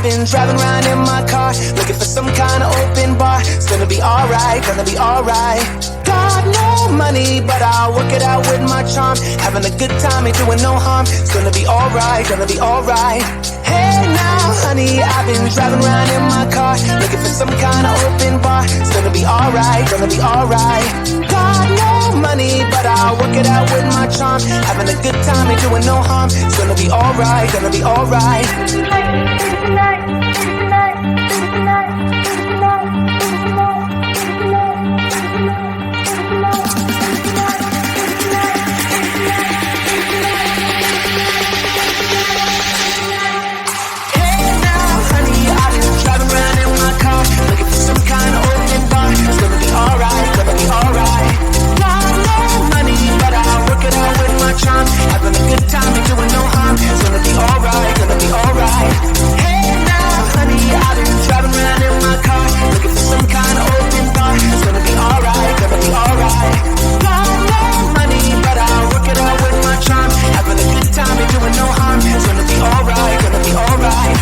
been driving around in my car, looking for some kind of open bar. It's gonna be alright, gonna be alright. Got no money, but I'll work it out with my charm. Having a good time, ain't doing no harm. It's gonna be alright, gonna be alright. Hey now, honey, I've been driving around in my car, looking for some kind of open bar. It's gonna be alright, gonna be alright. Got no money, but I'll work it out with my charm. Having a good time, ain't doing no harm. It's gonna be alright, gonna be alright. Looking for some kind of open bar. It's gonna be alright, gonna be alright. Got no money, but I'll work it out with my charm. Having a good time, ain't doing no harm. It's gonna be alright, gonna be alright. Hey now, honey, I've been driving around in my car, looking for some kind of open bar. It's gonna be alright, gonna be alright. Got no money, but I'll work it out with my charm. Having a good time, ain't doing no harm. It's gonna be alright, gonna be alright.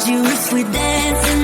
juice, we dancing